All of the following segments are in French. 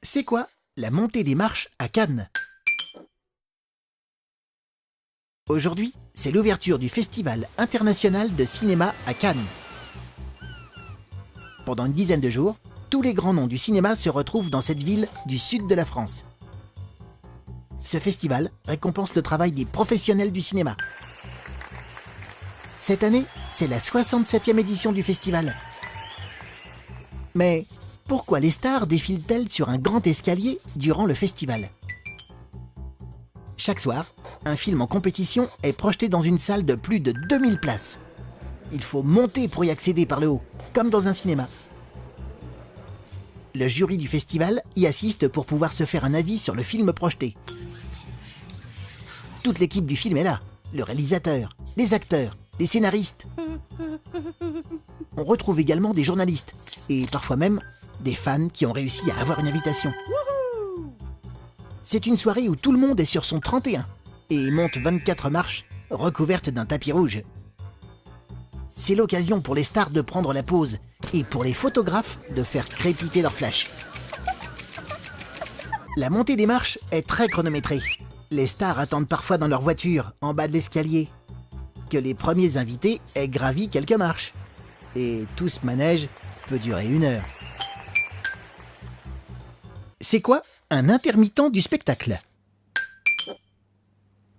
C'est quoi la montée des marches à Cannes? Aujourd'hui, c'est l'ouverture du Festival international de cinéma à Cannes. Pendant une dizaine de jours, tous les grands noms du cinéma se retrouvent dans cette ville du sud de la France. Ce festival récompense le travail des professionnels du cinéma. Cette année, c'est la 67e édition du festival. Mais pourquoi les stars défilent-elles sur un grand escalier durant le festival? Chaque soir, un film en compétition est projeté dans une salle de plus de 2000 places. Il faut monter pour y accéder par le haut, comme dans un cinéma. Le jury du festival y assiste pour pouvoir se faire un avis sur le film projeté. Toute l'équipe du film est là, le réalisateur, les acteurs, les scénaristes. On retrouve également des journalistes, et parfois même des fans qui ont réussi à avoir une invitation. C'est une soirée où tout le monde est sur son 31 et monte 24 marches recouvertes d'un tapis rouge. C'est l'occasion pour les stars de prendre la pause et pour les photographes de faire crépiter leur flash. La montée des marches est très chronométrée. Les stars attendent parfois dans leur voiture, en bas de l'escalier, que les premiers invités aient gravi quelques marches. Et tout ce manège peut durer 1 heure. C'est quoi un intermittent du spectacle?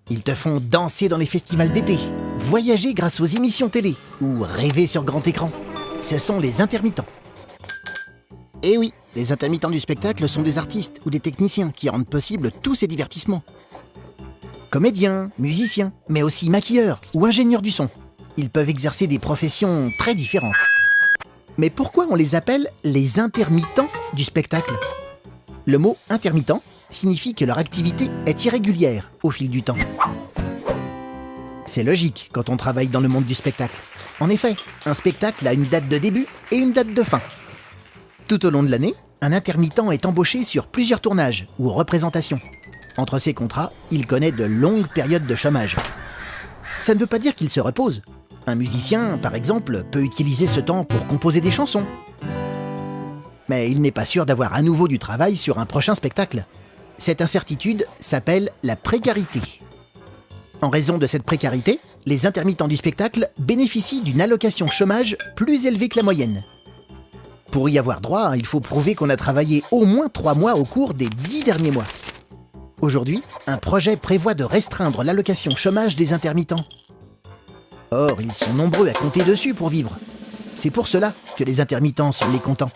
Ils te font danser dans les festivals d'été, voyager grâce aux émissions télé ou rêver sur grand écran. Ce sont les intermittents. Et oui, les intermittents du spectacle sont des artistes ou des techniciens qui rendent possible tous ces divertissements. Comédiens, musiciens, mais aussi maquilleurs ou ingénieurs du son. Ils peuvent exercer des professions très différentes. Mais pourquoi on les appelle les intermittents du spectacle? Le mot « intermittent » signifie que leur activité est irrégulière au fil du temps. C'est logique quand on travaille dans le monde du spectacle. En effet, un spectacle a une date de début et une date de fin. Tout au long de l'année, un intermittent est embauché sur plusieurs tournages ou représentations. Entre ces contrats, il connaît de longues périodes de chômage. Ça ne veut pas dire qu'il se repose. Un musicien, par exemple, peut utiliser ce temps pour composer des chansons. Mais il n'est pas sûr d'avoir à nouveau du travail sur un prochain spectacle. Cette incertitude s'appelle la précarité. En raison de cette précarité, les intermittents du spectacle bénéficient d'une allocation chômage plus élevée que la moyenne. Pour y avoir droit, il faut prouver qu'on a travaillé au moins 3 mois au cours des 10 derniers mois. Aujourd'hui, un projet prévoit de restreindre l'allocation chômage des intermittents. Or, ils sont nombreux à compter dessus pour vivre. C'est pour cela que les intermittents sont mécontents.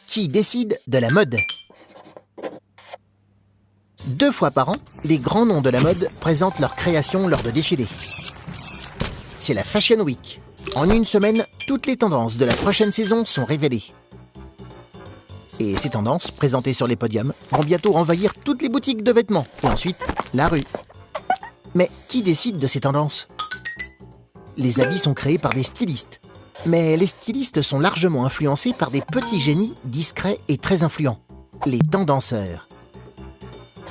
Qui décide de la mode? 2 fois par an, les grands noms de la mode présentent leurs créations lors de défilés. C'est la Fashion Week. En 1 semaine, toutes les tendances de la prochaine saison sont révélées. Et ces tendances, présentées sur les podiums, vont bientôt envahir toutes les boutiques de vêtements, et ensuite la rue. Mais qui décide de ces tendances? Les habits sont créés par des stylistes. Mais les stylistes sont largement influencés par des petits génies discrets et très influents, les tendanceurs.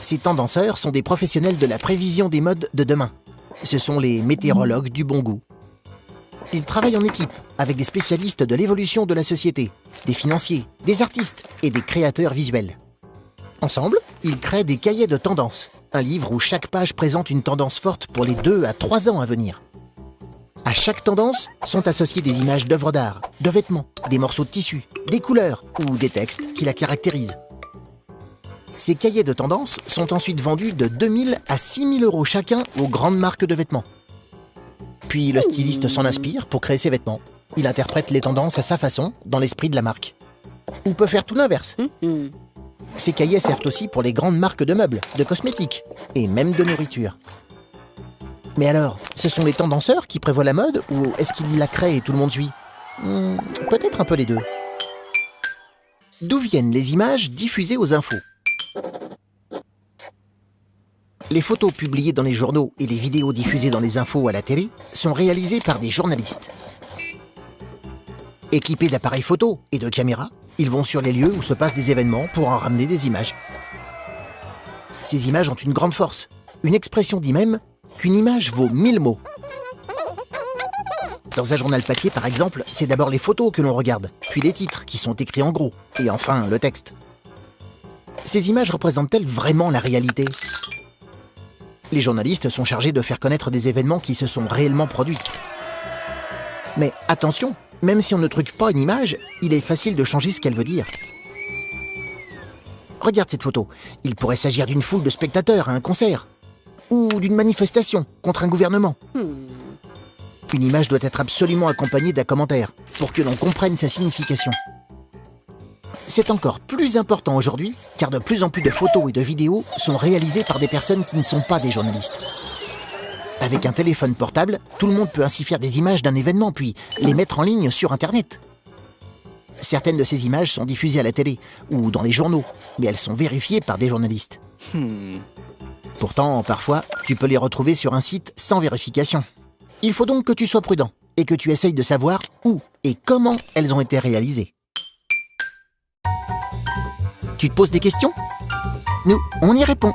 Ces tendanceurs sont des professionnels de la prévision des modes de demain. Ce sont les météorologues du bon goût. Ils travaillent en équipe avec des spécialistes de l'évolution de la société, des financiers, des artistes et des créateurs visuels. Ensemble, ils créent des cahiers de tendance, un livre où chaque page présente une tendance forte pour les 2 à 3 ans à venir. À chaque tendance sont associées des images d'œuvres d'art, de vêtements, des morceaux de tissu, des couleurs ou des textes qui la caractérisent. Ces cahiers de tendance sont ensuite vendus de 2000 à 6000 € chacun aux grandes marques de vêtements. Puis le styliste s'en inspire pour créer ses vêtements. Il interprète les tendances à sa façon, dans l'esprit de la marque. Ou peut faire tout l'inverse. Ces cahiers servent aussi pour les grandes marques de meubles, de cosmétiques et même de nourriture. Mais alors, ce sont les tendanceurs qui prévoient la mode ou est-ce qu'ils la créent et tout le monde suit? Peut-être un peu les deux. D'où viennent les images diffusées aux infos? Les photos publiées dans les journaux et les vidéos diffusées dans les infos à la télé sont réalisées par des journalistes. Équipés d'appareils photo et de caméras, ils vont sur les lieux où se passent des événements pour en ramener des images. Ces images ont une grande force. Une expression dit même qu'une image vaut 1000 mots. Dans un journal papier, par exemple, c'est d'abord les photos que l'on regarde, puis les titres qui sont écrits en gros, et enfin le texte. Ces images représentent-elles vraiment la réalité ? Les journalistes sont chargés de faire connaître des événements qui se sont réellement produits. Mais attention, même si on ne truque pas une image, il est facile de changer ce qu'elle veut dire. Regarde cette photo. Il pourrait s'agir d'une foule de spectateurs à un concert, ou d'une manifestation contre un gouvernement. Une image doit être absolument accompagnée d'un commentaire, pour que l'on comprenne sa signification. C'est encore plus important aujourd'hui, car de plus en plus de photos et de vidéos sont réalisées par des personnes qui ne sont pas des journalistes. Avec un téléphone portable, tout le monde peut ainsi faire des images d'un événement, puis les mettre en ligne sur Internet. Certaines de ces images sont diffusées à la télé, ou dans les journaux, mais elles sont vérifiées par des journalistes. Pourtant, parfois, tu peux les retrouver sur un site sans vérification. Il faut donc que tu sois prudent, et que tu essayes de savoir où et comment elles ont été réalisées. Tu te poses des questions ? Nous, on y répond.